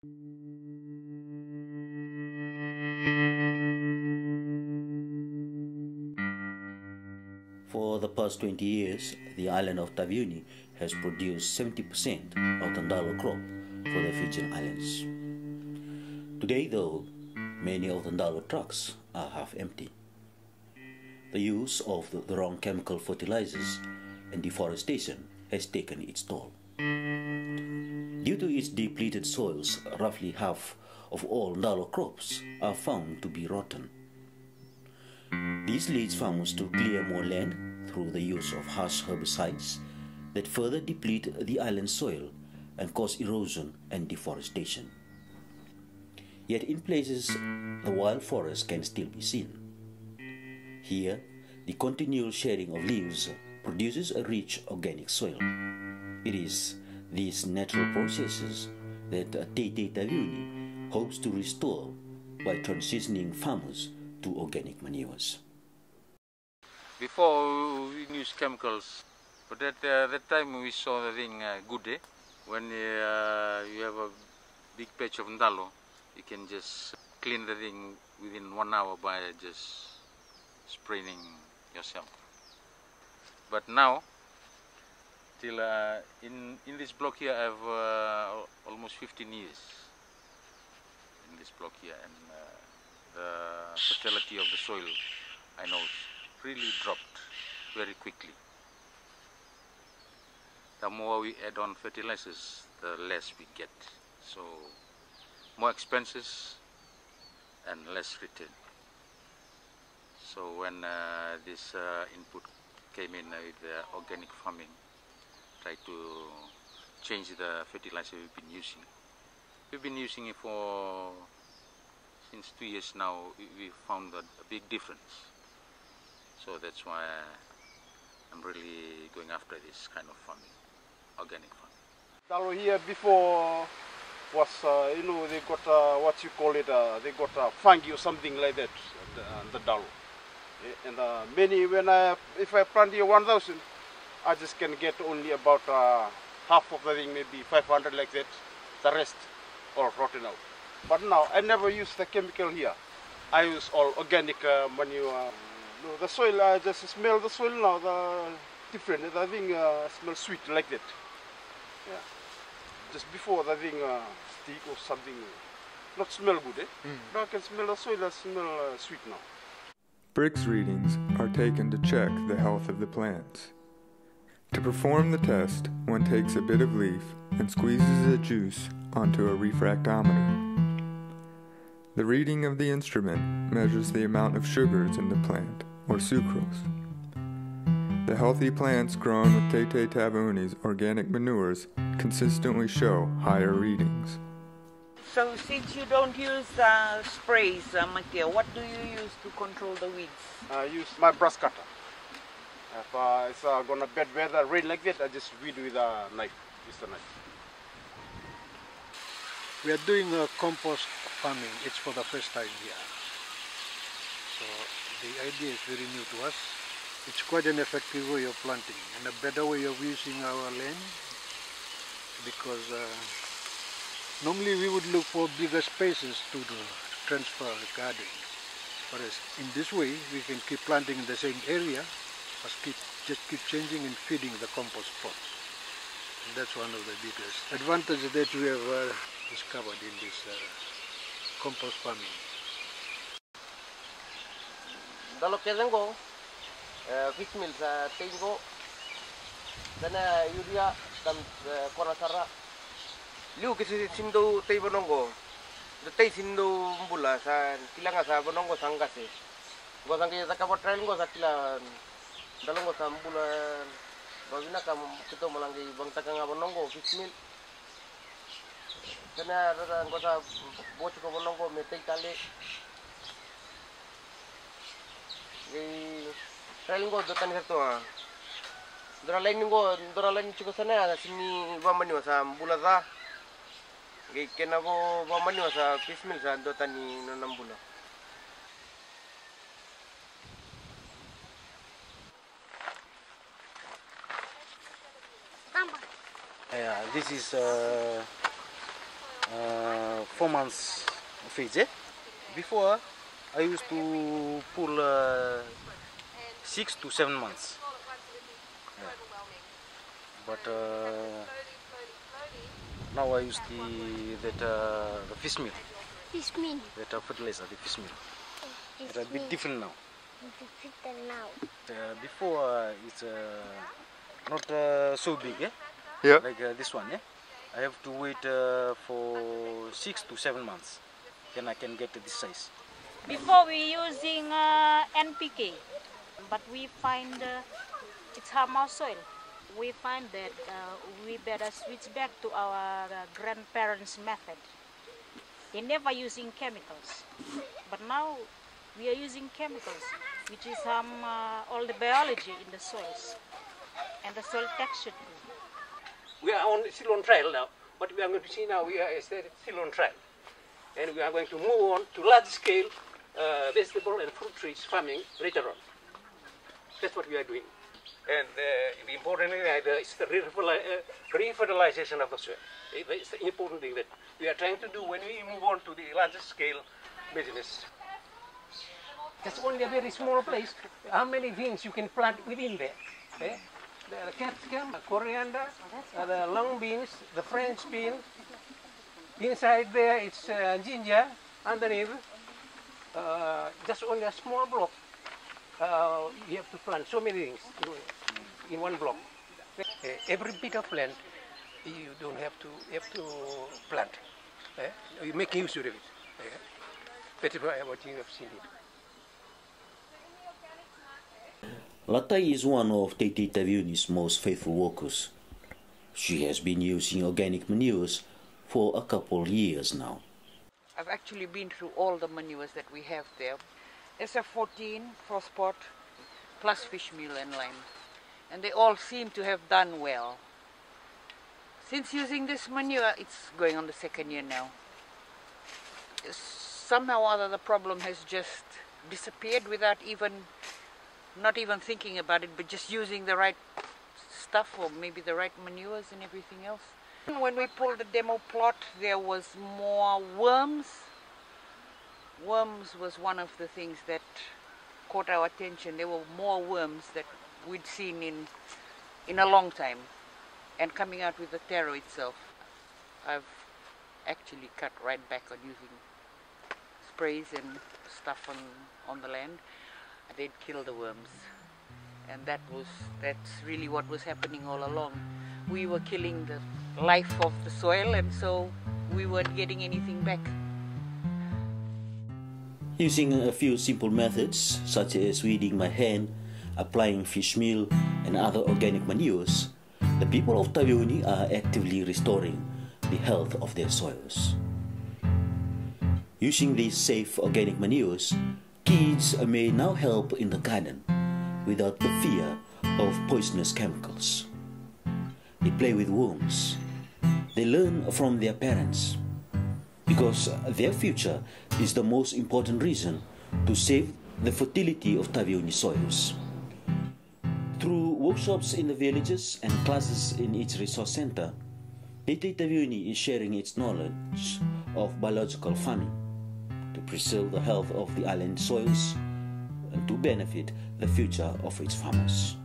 For the past 20 years, the island of Taveuni has produced 70% of the ndalo crop for the Fijian Islands. Today, though, many of the ndalo trucks are half empty. The use of the wrong chemical fertilizers and deforestation has taken its toll. Due to its depleted soils, roughly half of all ndalo crops are found to be rotten. This leads farmers to clear more land through the use of harsh herbicides that further deplete the island soil and cause erosion and deforestation. Yet in places, the wild forest can still be seen. Here, the continual shedding of leaves produces a rich organic soil. It is these natural processes that Taveuni hopes to restore by transitioning farmers to organic manures. Before we use chemicals, but at that time we saw the thing good. When you have a big patch of ndalo, you can just clean the thing within 1 hour by just spraying yourself. But now, till in this block here, I have almost 15 years in this block here, and the fertility of the soil, I know, really dropped very quickly. The more we add on fertilizers, the less we get. So more expenses and less return. So when this input came in with the organic farming, try to change the fertilizer we've been using. We've been using it for since 2 years now. We found a big difference. So that's why I'm really going after this kind of farming, organic farming. Ndalo here before was, they got what you call it, they got fungi or something like that, the ndalo. And many, if I plant here 1,000, I just can get only about half of the thing, maybe 500 like that. The rest all rotten out. But now I never use the chemical here. I use all organic manure. No, the soil, I just smell the soil now, the different. The thing smells sweet like that. Yeah. Just before the thing stick or something, not smell good, Now I can smell the soil, I smell sweet now. Brix readings are taken to check the health of the plants. To perform the test, one takes a bit of leaf and squeezes the juice onto a refractometer. The reading of the instrument measures the amount of sugars in the plant, or sucrose. The healthy plants grown with Taveuni's organic manures consistently show higher readings. So since you don't use sprays, Mattia, what do you use to control the weeds? I use my brush cutter. If it's gonna bad weather, rain like that, I just weed with a knife. Just a knife. We are doing compost farming. It's for the first time here. So the idea is very new to us. It's quite an effective way of planting and a better way of using our land, because normally we would look for bigger spaces to transfer gardens. Whereas in this way, we can keep planting in the same area, but just keep changing and feeding the compost pots. And that's one of the biggest advantages that we have discovered in this compost farming. Dalo kezengo, fish mills tengo, then urea dan konasara. Liu kisi sindo tei bonongo, the tei sindo mbula sa kilanga sa bonongo sangase. Gosangke sa kapot trail go sa kila dalongo sa mbula. Bagina kam kito malangi bang takanga bonongo fish mill. Kena ada gosa boch ko bonongo me tei kale. Trail go dotan herto dora lain chiko sana sini ba mani sa mbula za gay kena go ba mani sa fish mill sa dotan ni nambula. Yeah, this is 4 months of age. Before, I used to pull 6 to 7 months. Yeah. But now I use the fish meal. Fish meal. That fertilizer, the fish meal. It's a bit different now. Before it's not so big, like this one. I have to wait for 6 to 7 months, then I can get this size. Before we using NPK, but we find it's harm our soil. We find that we better switch back to our grandparents' method. They never using chemicals, but now we are using chemicals, which is harm all the biology in the soils and the soil texture too. We are still on trial now. What we are going to see now, we are still on trial. And we are going to move on to large-scale vegetable and fruit trees farming later on. That's what we are doing. And the important thing is the re-fertilization of the soil. It's the important thing that we are trying to do when we move on to the larger-scale business. That's only a very small place. How many things you can plant within there? The capsicum, coriander, the long beans, the French bean. Inside there it's ginger. Underneath, just only a small block. You have to plant so many things in one block. Every bit of land, you don't have to plant. You make use of it. That's what you have seen it. Latai is one of Taveuni's most faithful workers. She has been using organic manures for a couple years now. I've actually been through all the manures that we have there. SF14, Frostpot, plus fish meal and lime. And they all seem to have done well. Since using this manure, it's going on the 2nd year now. Somehow or other the problem has just disappeared without not even thinking about it, but just using the right stuff or maybe the right manures and everything else. When we pulled the demo plot, there was more worms. Worms was one of the things that caught our attention. There were more worms that we'd seen in a long time. And coming out with the taro itself, I've actually cut right back on using sprays and stuff on the land. They'd kill the worms, and that's really what was happening all along. We were killing the life of the soil, and so we weren't getting anything back. Using a few simple methods such as weeding by hand, applying fish meal and other organic manures, the people of Taveuni are actively restoring the health of their soils. Using these safe organic manures, kids may now help in the garden without the fear of poisonous chemicals. They play with worms. They learn from their parents because their future is the most important reason to save the fertility of Taveuni soils. Through workshops in the villages and classes in each resource center, Taveuni is sharing its knowledge of biological farming to preserve the health of the island soils and to benefit the future of its farmers.